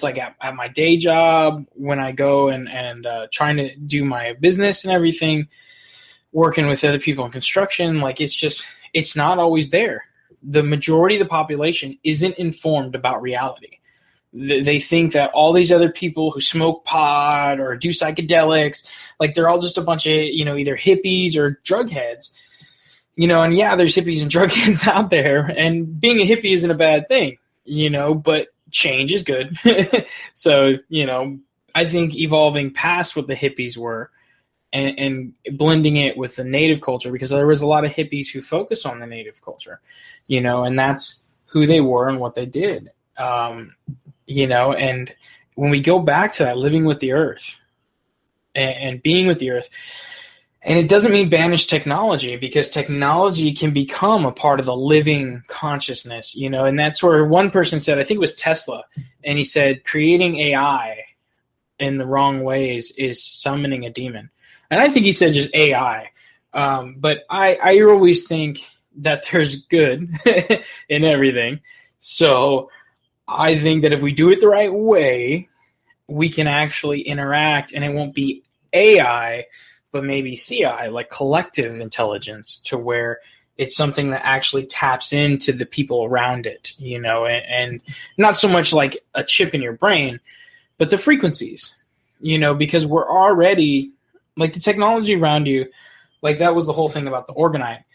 like at my day job, when I go and trying to do my business and everything, working with other people in construction, like it's not always there. The majority of the population isn't informed about reality. They think that all these other people who smoke pot or do psychedelics, like they're all just a bunch of, either hippies or drug heads, and yeah, there's hippies and drug heads out there, and being a hippie isn't a bad thing, but change is good. So, I think evolving past what the hippies were and blending it with the native culture, because there was a lot of hippies who focused on the native culture, and that's who they were and what they did. And when we go back to that, living with the earth and being with the earth, and it doesn't mean banish technology, because technology can become a part of the living consciousness, and that's where one person said, I think it was Tesla, and he said, creating AI in the wrong ways is summoning a demon. And I think he said just AI. But I always think that there's good in everything. So I think that if we do it the right way, we can actually interact, and it won't be AI, but maybe CI, like collective intelligence, to where it's something that actually taps into the people around it, and not so much like a chip in your brain, but the frequencies, because we're already, like the technology around you, like that was the whole thing about the orgonite,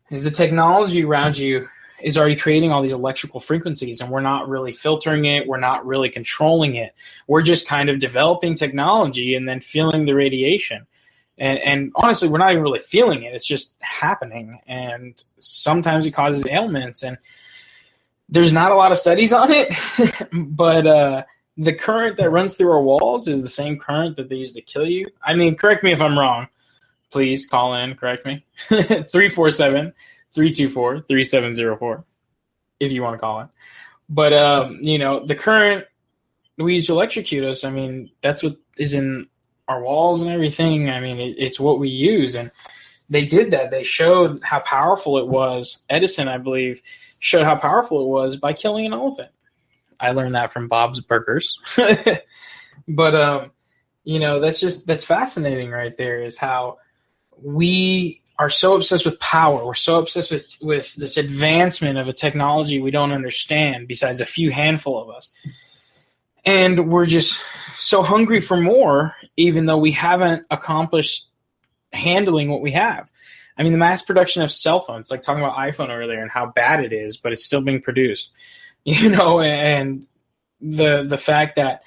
is the technology around you is already creating all these electrical frequencies, and we're not really filtering it. We're not really controlling it. We're just kind of developing technology and then feeling the radiation. And honestly, we're not even really feeling it. It's just happening. And sometimes it causes ailments, and there's not a lot of studies on it, but the current that runs through our walls is the same current that they use to kill you. I mean, correct me if I'm wrong. Please call in, correct me. 347-324-3704 if you want to call it. But, the current we use to electrocute us, I mean, that's what is in our walls and everything. I mean, it's what we use. And they did that. They showed how powerful it was. Edison, I believe, showed how powerful it was by killing an elephant. I learned that from Bob's Burgers. But, that's fascinating right there, is how we are so obsessed with power. We're so obsessed with this advancement of a technology we don't understand, besides a few handful of us. And we're just so hungry for more, even though we haven't accomplished handling what we have. I mean, the mass production of cell phones, like talking about iPhone earlier and how bad it is, but it's still being produced, and the fact that,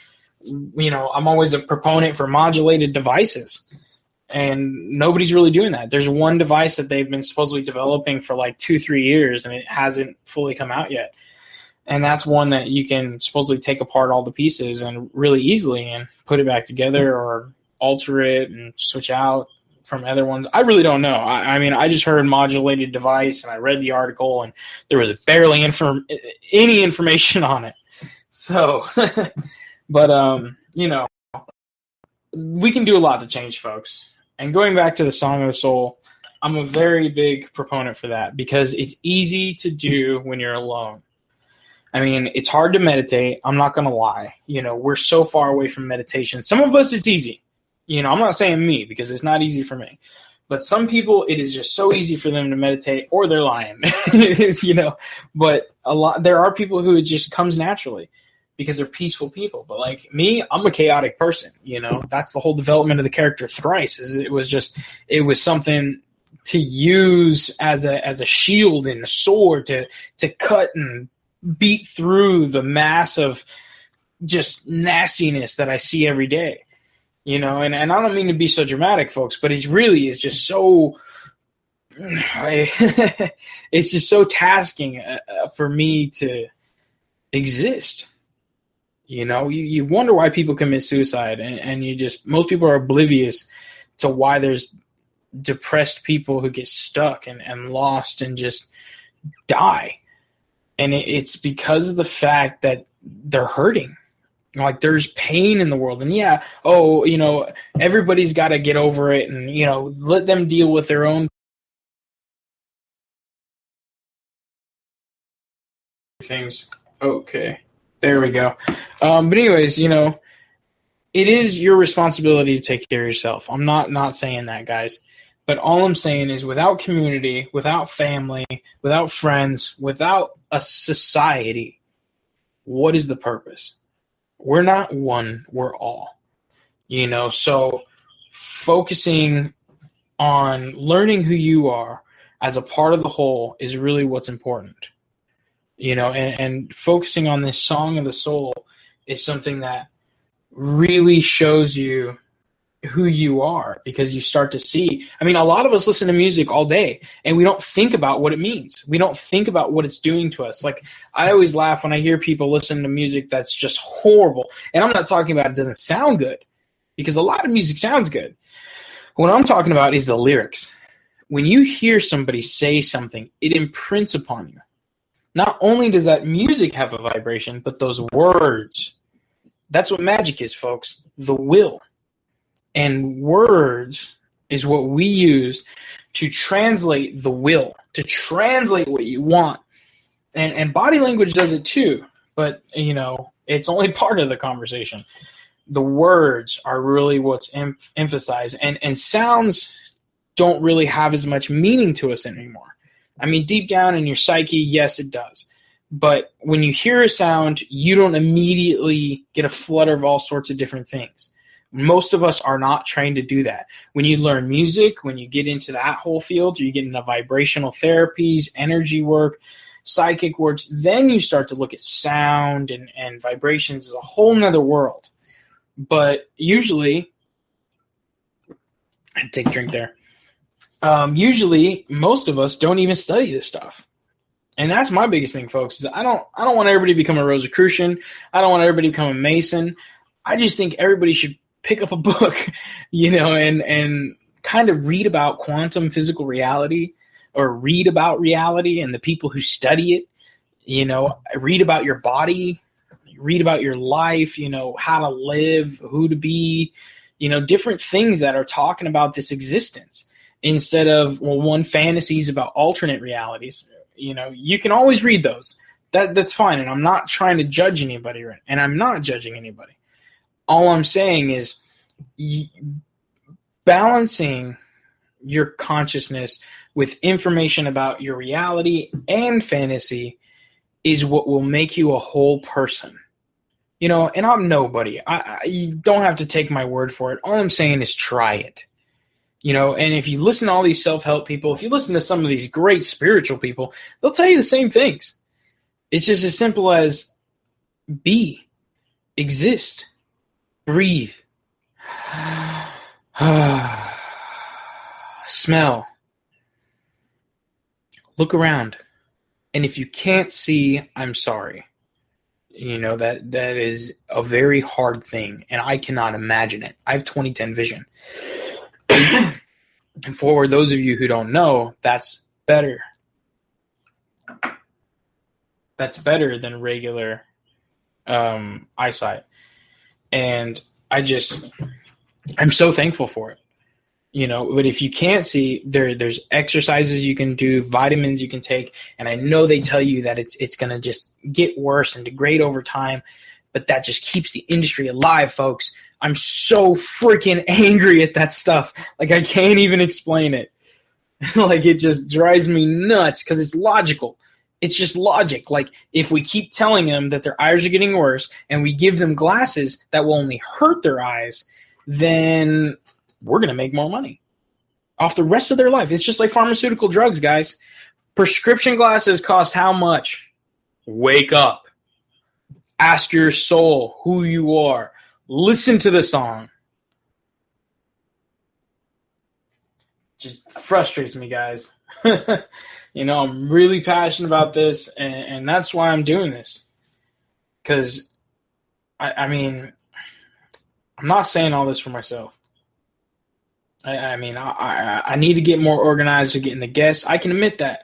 I'm always a proponent for modulated devices. And nobody's really doing that. There's one device that they've been supposedly developing for like 2-3 years, and it hasn't fully come out yet. And that's one that you can supposedly take apart all the pieces and really easily and put it back together, or alter it and switch out from other ones. I really don't know. I mean, I just heard modulated device, and I read the article, and there was barely any information on it. So, but, we can do a lot to change folks. And going back to the Song of the Soul, I'm a very big proponent for that, because it's easy to do when you're alone. I mean, it's hard to meditate. I'm not going to lie. We're so far away from meditation. Some of us, it's easy. I'm not saying me, because it's not easy for me. But some people, it is just so easy for them to meditate, or they're lying. But there are people who it just comes naturally, because they're peaceful people. But like me, I'm a chaotic person. That's the whole development of the character Thrice. It was something to use as a shield and a sword to cut and beat through the mass of just nastiness that I see every day. And I don't mean to be so dramatic, folks, but it really is just so it's just so tasking for me to exist. You wonder why people commit suicide, and most people are oblivious to why there's depressed people who get stuck and lost and just die. And it's because of the fact that they're hurting. Like, there's pain in the world, and everybody's got to get over it, and, let them deal with their own things. Okay. There we go. But anyways, it is your responsibility to take care of yourself. I'm not saying that, guys. But all I'm saying is without community, without family, without friends, without a society, what is the purpose? We're not one, we're all. So focusing on learning who you are as a part of the whole is really what's important. And focusing on this song of the soul is something that really shows you who you are, because you start to see, a lot of us listen to music all day and we don't think about what it means. We don't think about what it's doing to us. Like, I always laugh when I hear people listen to music that's just horrible. And I'm not talking about it doesn't sound good, because a lot of music sounds good. What I'm talking about is the lyrics. When you hear somebody say something, it imprints upon you. Not only does that music have a vibration, but those words. That's what magic is, folks. The will. And words is what we use to translate the will, to translate what you want. And body language does it too, but, it's only part of the conversation. The words are really what's emphasized, and sounds don't really have as much meaning to us anymore. Deep down in your psyche, yes, it does. But when you hear a sound, you don't immediately get a flutter of all sorts of different things. Most of us are not trained to do that. When you learn music, when you get into that whole field, you get into vibrational therapies, energy work, psychic works, then you start to look at sound and vibrations as a whole nother world. But usually, I'd take a drink there. Usually, most of us don't even study this stuff. And that's my biggest thing, folks, is I don't want everybody to become a Rosicrucian. I don't want everybody to become a Mason. I just think everybody should pick up a book, and kind of read about quantum physical reality, or read about reality and the people who study it. Read about your body, read about your life, how to live, who to be, different things that are talking about this existence, instead of, one, fantasies about alternate realities. You can always read those. That's fine. And I'm not trying to judge anybody, and I'm not judging anybody. All I'm saying is balancing your consciousness with information about your reality and fantasy is what will make you a whole person. And I'm nobody. You don't have to take my word for it. All I'm saying is try it. And if you listen to all these self-help people, if you listen to some of these great spiritual people, they'll tell you the same things. It's just as simple as be, exist, breathe, smell, look around. And if you can't see, I'm sorry. That is a very hard thing, and I cannot imagine it. I have 20/10 vision. And for those of you who don't know, that's better. That's better than regular eyesight. And I'm so thankful for it. But if you can't see, there's exercises you can do, vitamins you can take, and I know they tell you that it's going to just get worse and degrade over time, but that just keeps the industry alive, folks. I'm so freaking angry at that stuff. Like, I can't even explain it. Like, it just drives me nuts because it's logical. It's just logic. Like, if we keep telling them that their eyes are getting worse and we give them glasses that will only hurt their eyes, then we're going to make more money off the rest of their life. It's just like pharmaceutical drugs, guys. Prescription glasses cost how much? Wake up. Ask your soul who you are. Listen to the song. Just frustrates me, guys. I'm really passionate about this, and that's why I'm doing this. Because, I'm not saying all this for myself. I need to get more organized to getting the guests. I can admit that.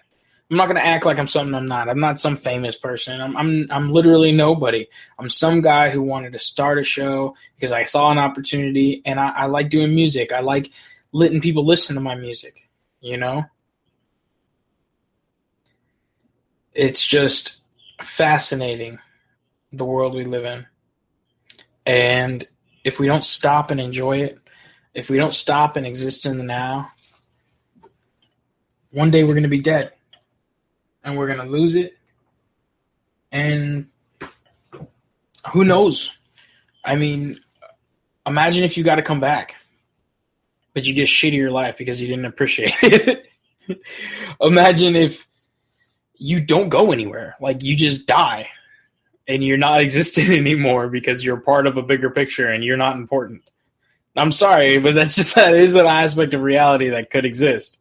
I'm not going to act like I'm something I'm not. I'm not some famous person. I'm literally nobody. I'm some guy who wanted to start a show because I saw an opportunity, and I like doing music. I like letting people listen to my music, It's just fascinating the world we live in. And if we don't stop and enjoy it, if we don't stop and exist in the now, one day we're going to be dead. And we're going to lose it. And who knows? I mean, imagine if you got to come back, but you get shittier life because you didn't appreciate it. Imagine if you don't go anywhere, like you just die and you're not existent anymore because you're part of a bigger picture and you're not important. I'm sorry, but that is an aspect of reality that could exist.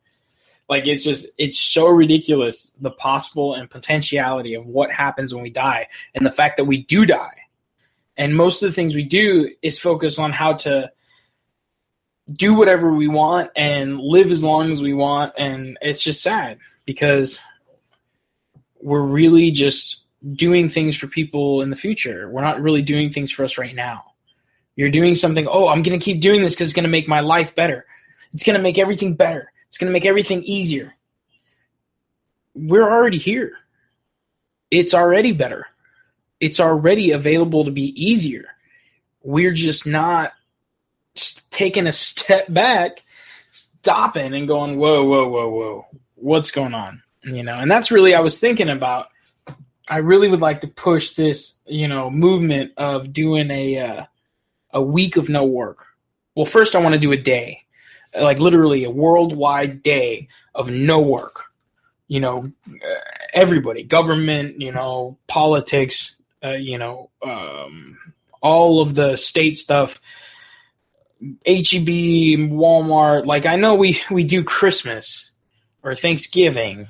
Like, it's so ridiculous, the possible and potentiality of what happens when we die and the fact that we do die. And most of the things we do is focus on how to do whatever we want and live as long as we want. And it's just sad because we're really just doing things for people in the future. We're not really doing things for us right now. You're doing something, I'm going to keep doing this because it's going to make my life better. It's going to make everything better. It's going to make everything easier. We're already here. It's already better. It's already available to be easier. We're just not taking a step back, stopping and going, whoa, what's going on? And that's really, I was thinking about, I really would like to push this, movement of doing a week of no work. Well, first I want to do a day, like literally a worldwide day of no work. Everybody, government, politics, all of the state stuff, H-E-B, Walmart. Like, I know we do Christmas or Thanksgiving.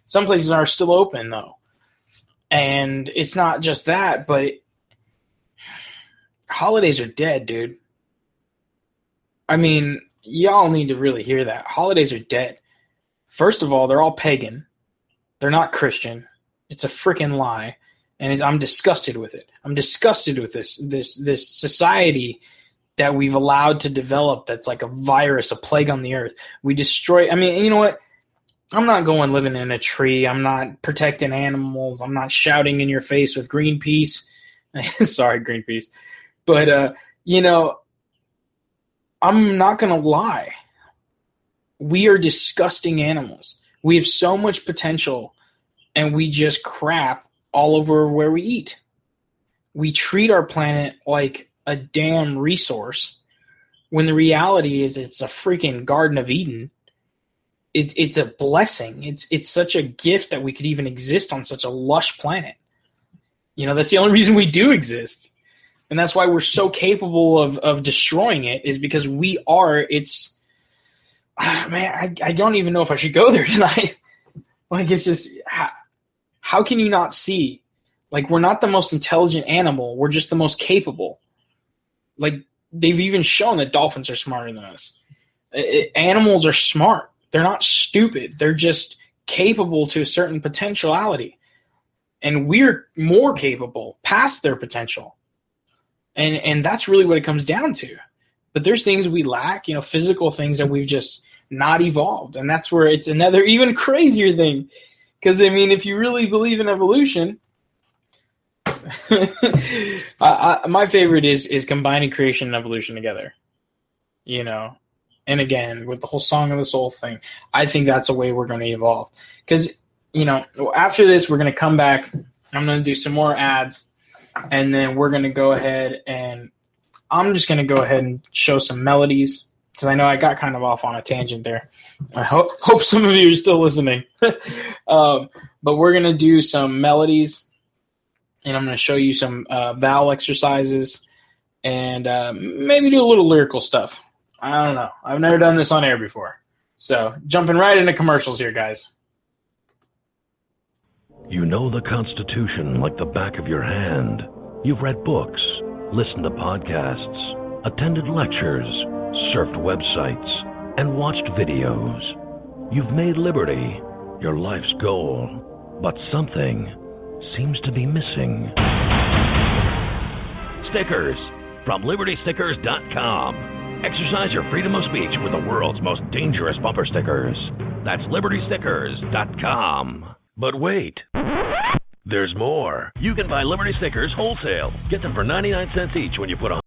Some places are still open, though. And it's not just that, but holidays are dead, dude. I mean, y'all need to really hear that. Holidays are dead. First of all, they're all pagan. They're not Christian. It's a freaking lie. And I'm disgusted with it. I'm disgusted with this society that we've allowed to develop that's like a virus, a plague on the earth. We destroy – I mean, and you know what? I'm not going living in a tree. I'm not protecting animals. I'm not shouting in your face with Greenpeace. Sorry, Greenpeace. But, I'm not going to lie. We are disgusting animals. We have so much potential, and we just crap all over where we eat. We treat our planet like a damn resource when the reality is it's a freaking Garden of Eden. It's a blessing. It's such a gift that we could even exist on such a lush planet. That's the only reason we do exist. And that's why we're so capable of destroying it, is because we are I don't even know if I should go there tonight. Like, it's just, how can you not see? Like, we're not the most intelligent animal. We're just the most capable. Like, they've even shown that dolphins are smarter than us. Animals are smart. They're not stupid. They're just capable to a certain potentiality. And we're more capable past their potential. And that's really what it comes down to. But there's things we lack, physical things that we've just not evolved. And that's where it's another even crazier thing. Because, if you really believe in evolution, my favorite is combining creation and evolution together. And again, with the whole Song of the Soul thing, I think that's a way we're going to evolve. Because, after this, we're going to come back. I'm going to do some more ads. And then we're going to go ahead and I'm just going to go ahead and show some melodies, because I know I got kind of off on a tangent there. I hope some of you are still listening. But we're going to do some melodies, and I'm going to show you some vowel exercises, and maybe do a little lyrical stuff. I don't know. I've never done this on air before. So jumping right into commercials here, guys. You know the Constitution like the back of your hand. You've read books, listened to podcasts, attended lectures, surfed websites, and watched videos. You've made liberty your life's goal, but something seems to be missing. Stickers from LibertyStickers.com. Exercise your freedom of speech with the world's most dangerous bumper stickers. That's LibertyStickers.com. But wait, There's more. You can buy Liberty stickers wholesale. Get them for 99 cents each when you put a